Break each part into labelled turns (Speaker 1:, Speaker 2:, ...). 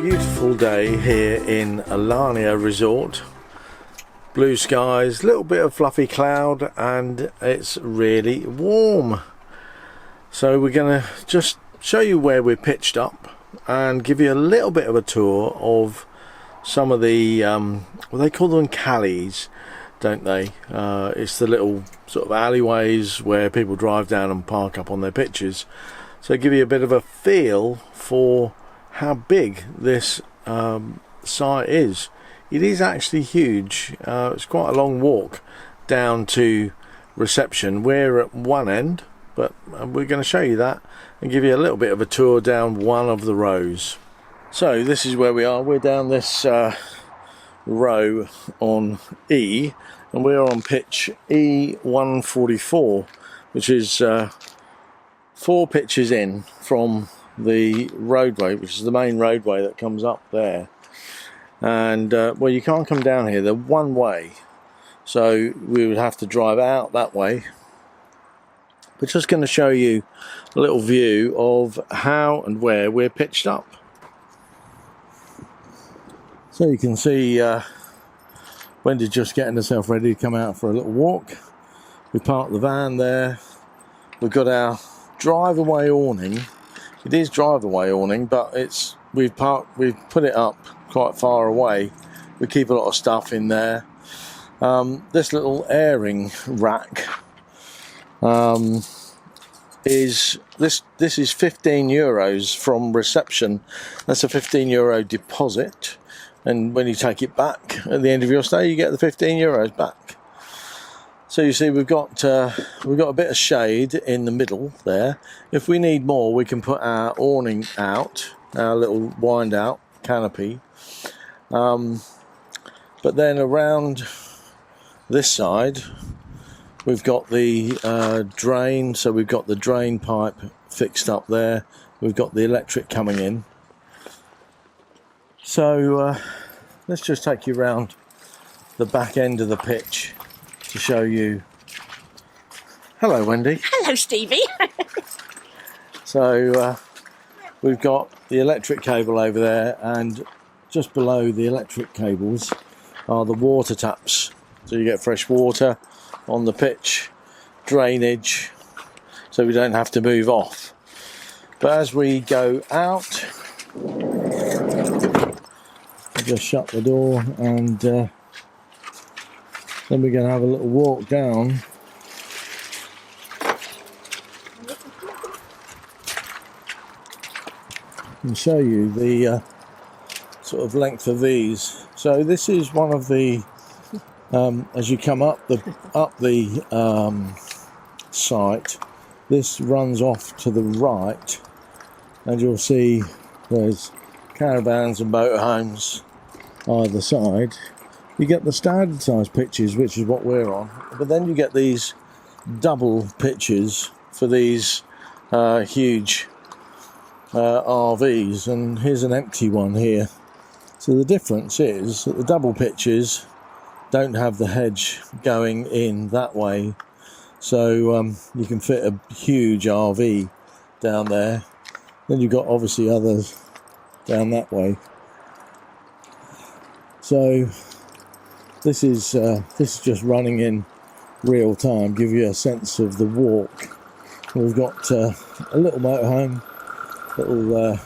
Speaker 1: Beautiful day here in Alannia Resort. Blue skies, little bit of fluffy cloud, and it's really warm. So we're going to just show you where we're pitched up and give you a little bit of a tour of some of the well, they call them calles, don't they? It's the little sort of alleyways where people drive down and park up on their pitches. So give you a bit of a feel for how big this site is. It is actually huge. It's quite a long walk down to reception. We're at one end, but we're going to show you that and give you a little bit of a tour down one of the rows. So this is where we are. We're down this row on E, and we're on pitch E144, which is 4 pitches in from the roadway, which is the main roadway that comes up there. And well, you can't come down here, they're one way, so we would have to drive out that way. We're just going to show you a little view of how and where we're pitched up. So you can see Wendy's just getting herself ready to come out for a little walk. We parked the van there. We've got our drive-away awning. It is drive-away awning, but we've put it up quite far away. We keep a lot of stuff in there. This little airing rack is 15 euros from reception. That's a 15 euro deposit, and when you take it back at the end of your stay, you get the 15 euros back. So you see, we've got a bit of shade in the middle there. If we need more, we can put our awning out, our little wind out canopy. But then around this side, we've got the drain. So we've got the drain pipe fixed up there. We've got the electric coming in. So let's just take you around the back end of the pitch to show you. Hello, Wendy.
Speaker 2: Hello, Stevie.
Speaker 1: So we've got the electric cable over there, and just below the electric cables are the water taps. So you get fresh water on the pitch, drainage, so we don't have to move off. But as we go out, I'll just shut the door, and then we're going to have a little walk down. And show you the sort of length of these. So this is one of the as you come up the site, this runs off to the right, and you'll see there's caravans and motorhomes either side. You get the standard size pitches, which is what we're on, but then you get these double pitches for these huge RVs, and here's an empty one here. So the difference is that the double pitches don't have the hedge going in that way, so you can fit a huge RV down there. Then you've got obviously others down that way. So this is just running in real time, give you a sense of the walk. We've got a little motorhome, little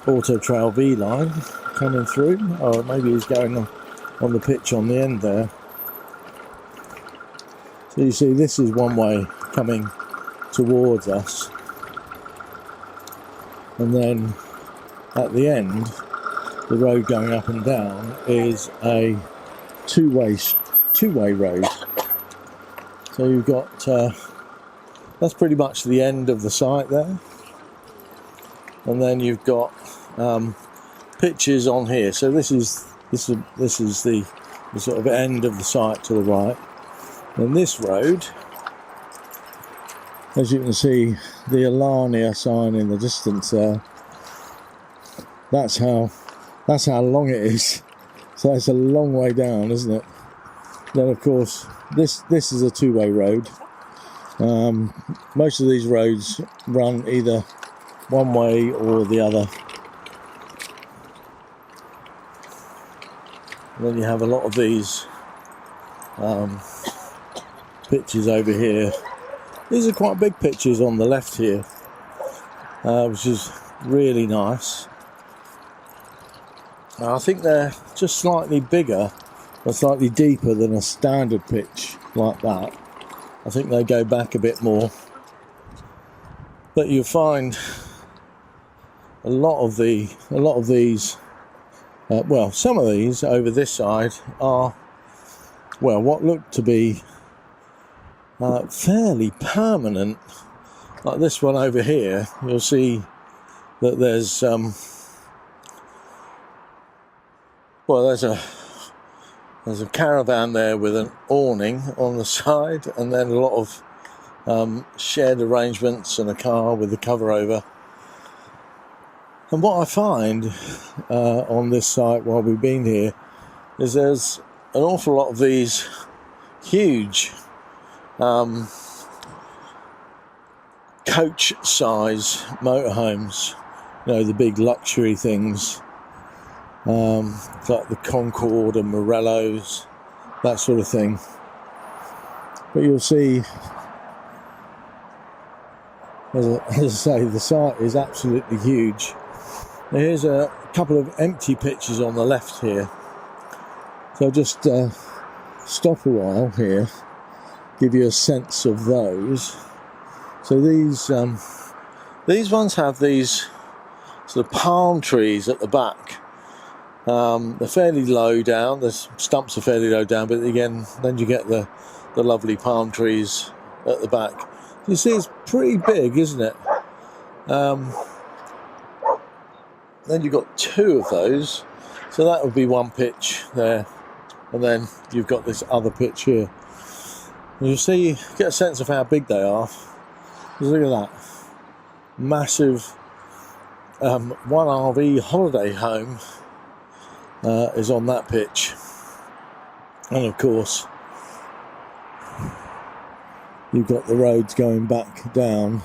Speaker 1: Auto Trail V line coming through, or maybe he's going on the pitch on the end there. So you see, this is one way coming towards us, and then at the end, the road going up and down is a two-way road. So you've got that's pretty much the end of the site there, and then you've got pitches on here. So this is the sort of end of the site to the right. And this road, as you can see, the Alannia sign in the distance there. That's how long it is. So it's a long way down, isn't it? Then of course this is a two-way road. Most of these roads run either one way or the other. And then you have a lot of these pitches over here. These are quite big pitches on the left here, which is really nice. I think they're just slightly bigger or slightly deeper than a standard pitch like that. I think they go back a bit more. But you'll find a lot of these, well, some of these over this side are, well, what look to be fairly permanent. Like this one over here, you'll see that there's there's a caravan there with an awning on the side, and then a lot of shared arrangements and a car with the cover over. And what I find on this site while we've been here is there's an awful lot of these huge coach size motorhomes, you know, the big luxury things, like the Concorde and Morellos, that sort of thing. But you'll see, as I say, the site is absolutely huge. Now here's a couple of empty pitches on the left here, so I'll just stop a while here, give you a sense of those. So these ones have these sort of palm trees at the back. They're fairly low down, the stumps are fairly low down, but again, then you get the lovely palm trees at the back. You see, it's pretty big, isn't it? Then you've got two of those, so that would be one pitch there, and then you've got this other pitch here. And you see, you get a sense of how big they are. Just look at that. Massive one RV holiday home is on that pitch. And of course, you've got the roads going back down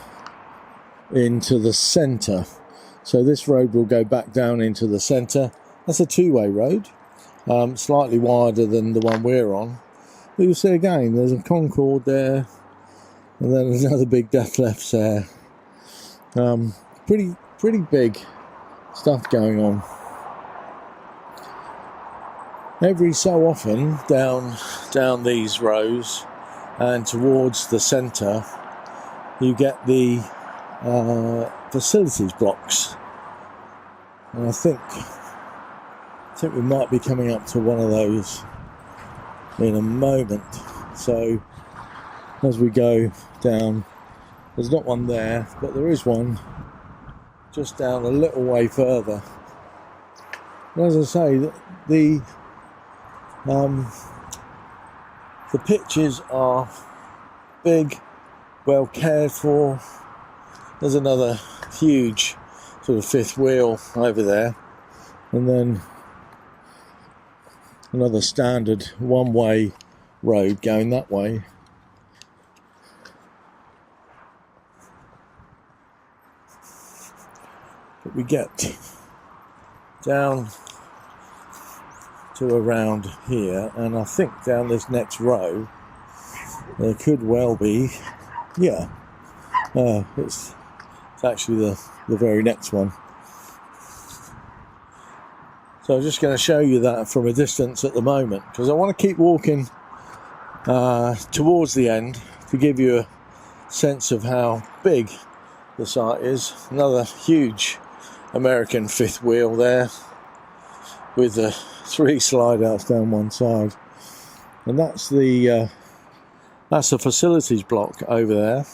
Speaker 1: into the centre. So this road will go back down into the centre. That's a two-way road, slightly wider than the one we're on. But you'll see again, there's a Concorde there, and then another big Death Lefts there. Pretty big stuff going on. Every so often, down these rows and towards the centre, you get the facilities blocks, and I think we might be coming up to one of those in a moment. So as we go down, there's not one there, but there is one just down a little way further. And as I say, the pitches are big, well cared for. There's another huge sort of fifth wheel over there, and then another standard one-way road going that way. But we get down to around here, and I think down this next row there could well be, it's actually the very next one. So I'm just going to show you that from a distance at the moment, because I want to keep walking towards the end to give you a sense of how big the site is. Another huge American fifth wheel there with the 3 slide outs down one side, and that's the facilities block over there,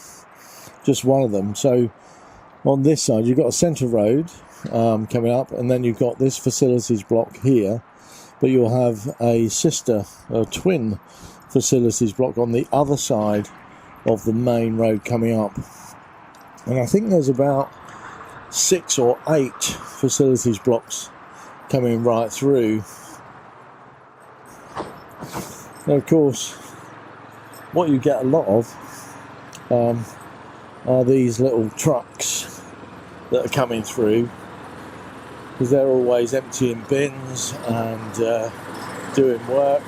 Speaker 1: just one of them. So on this side you've got a centre road coming up, and then you've got this facilities block here, but you'll have a twin facilities block on the other side of the main road coming up. And I think there's about 6 or 8 facilities blocks coming right through. Now, of course, what you get a lot of are these little trucks that are coming through, because they're always emptying bins and doing work,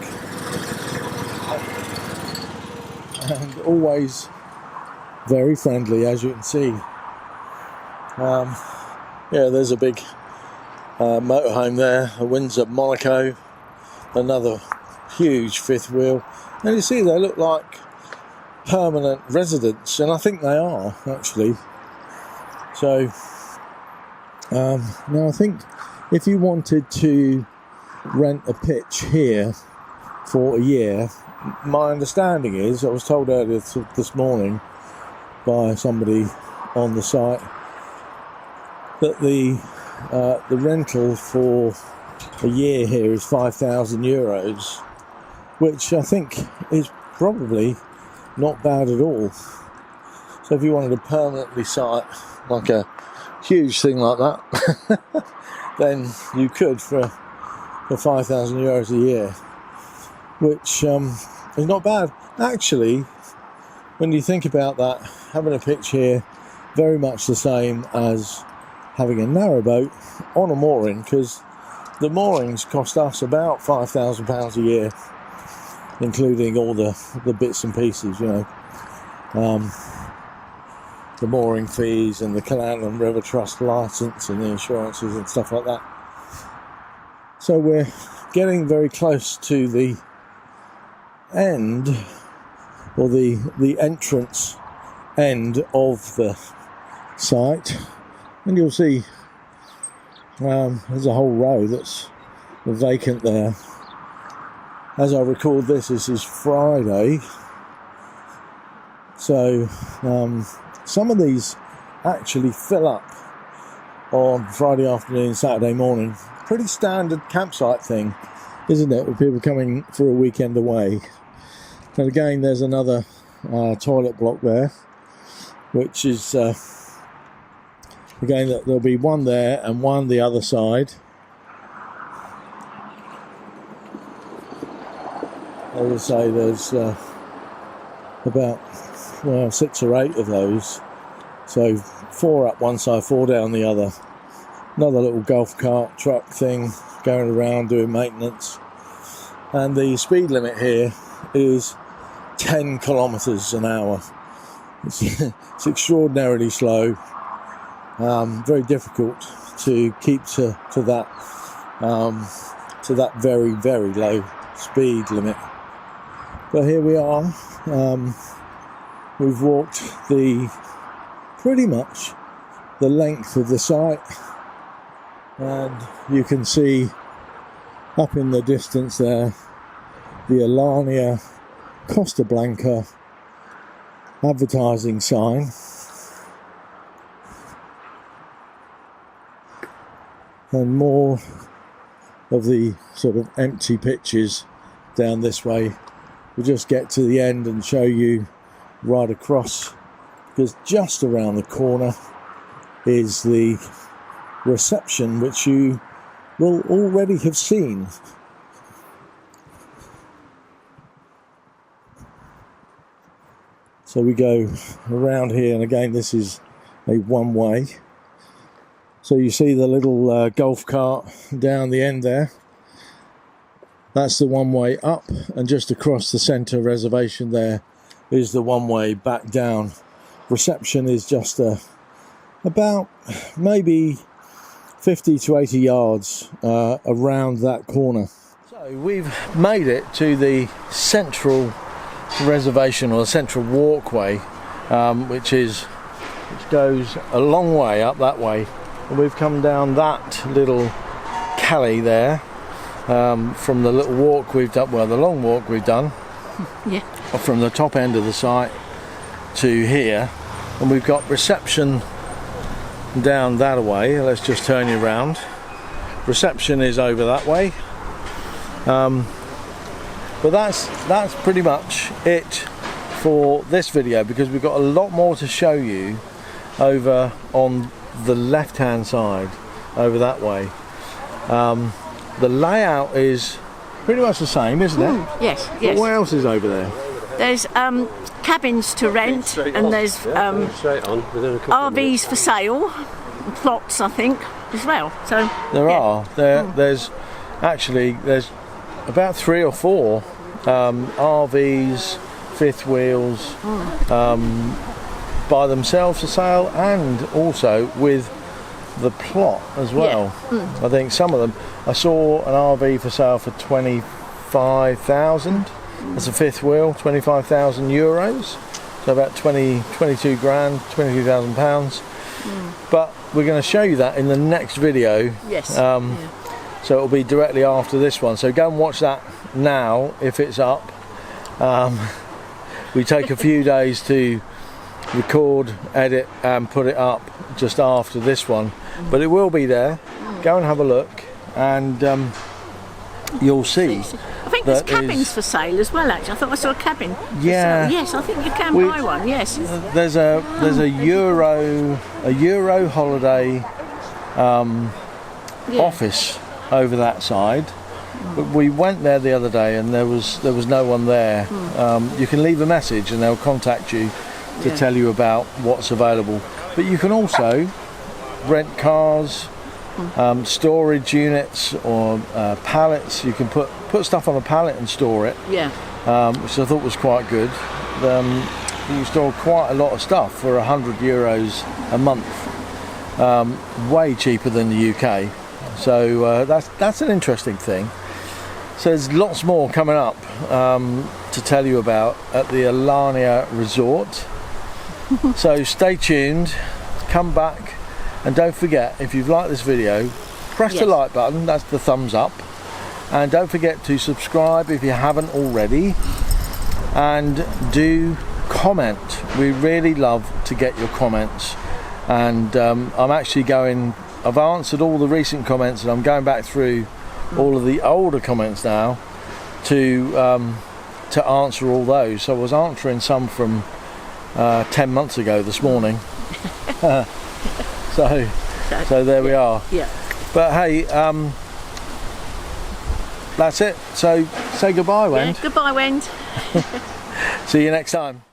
Speaker 1: and always very friendly, as you can see. Yeah, there's a big motorhome there, a Windsor Monaco, another huge fifth wheel, and you see they look like permanent residents, and I think they are actually. So now I think if you wanted to rent a pitch here for a year, my understanding is, I was told earlier this morning by somebody on the site, that the rental for a year here is €5,000, which I think is probably not bad at all. So if you wanted to permanently site like a huge thing like that, then you could for €5,000 a year, which is not bad. Actually, when you think about that, having a pitch here, very much the same as having a narrowboat on a mooring, because the moorings cost us about £5,000 a year, including all the bits and pieces, you know, the mooring fees and the Canal and River Trust licence and the insurances and stuff like that. So we're getting very close to the end, or the entrance end of the site, and you'll see there's a whole row that's vacant there. As I record this is Friday, so some of these actually fill up on Friday afternoon, Saturday morning. Pretty standard campsite thing, isn't it, with people coming for a weekend away. And again, there's another toilet block there, which is again, there'll be one there and one the other side. As I say, there's about 6 or 8 of those, so 4 up one side, 4 down the other. Another little golf cart truck thing going around doing maintenance, and the speed limit here is 10 kilometers an hour. It's extraordinarily slow, very difficult to keep to that very, very low speed limit. But here we are. We've walked pretty much the length of the site, and you can see up in the distance there the Alannia Costa Blanca advertising sign, and more of the sort of empty pitches down this way. We'll just get to the end and show you right across, because just around the corner is the reception, which you will already have seen. So we go around here, and again this is a one-way. So you see the little golf cart down the end there. That's the one-way up, and just across the centre reservation there is the one-way back down. Reception is just about maybe 50 to 80 yards around that corner. So we've made it to the central reservation, or the central walkway, which goes a long way up that way, and we've come down that little calle there, from the little walk we've done, well, the long walk we've done, yeah, from the top end of the site to here, and we've got reception down that way. Let's just turn you around. Reception is over that way, but that's pretty much it for this video, because we've got a lot more to show you over on the left hand side over that way. The layout is pretty much the same, isn't it?
Speaker 2: Yes.
Speaker 1: But what else is over there?
Speaker 2: There's cabins to rent, and there's RVs for sale, plots I think as well. So
Speaker 1: there's about 3 or 4 RVs, fifth wheels, by themselves for sale, and also with the plot as well. I think some of them, I saw an RV for sale for 25,000. That's a fifth wheel, 25,000 euros, so about 22 grand, 22,000 pounds. But we're going to show you that in the next video.
Speaker 2: Yes.
Speaker 1: So it'll be directly after this one, so go and watch that now if it's up. We take a few days to record, edit and put it up just after this one, but it will be there. Go and have a look, and you'll see.
Speaker 2: I think there's cabins for sale as well. Actually, I thought I saw a cabin.
Speaker 1: Yeah.
Speaker 2: Yes, I think you can buy one. Yes.
Speaker 1: There's a Euro holiday office over that side. But we went there the other day and there was no one there. You can leave a message and they'll contact you to tell you about what's available. But you can also rent cars, storage units, or pallets. You can put stuff on a pallet and store it.
Speaker 2: Yeah.
Speaker 1: Which I thought was quite good. You can store quite a lot of stuff for €100 a month. Way cheaper than the UK. So that's an interesting thing. So there's lots more coming up to tell you about at the Alannia Resort. So stay tuned, come back, and don't forget, if you've liked this video, press the like button, that's the thumbs up, and don't forget to subscribe if you haven't already, and do comment. We really love to get your comments, and I've answered all the recent comments, and I'm going back through all of the older comments now to answer all those. So I was answering some from 10 months ago this morning. so there we are.
Speaker 2: Yeah.
Speaker 1: But hey, that's it. So say goodbye, Wend.
Speaker 2: Yeah, goodbye, Wend.
Speaker 1: See you next time.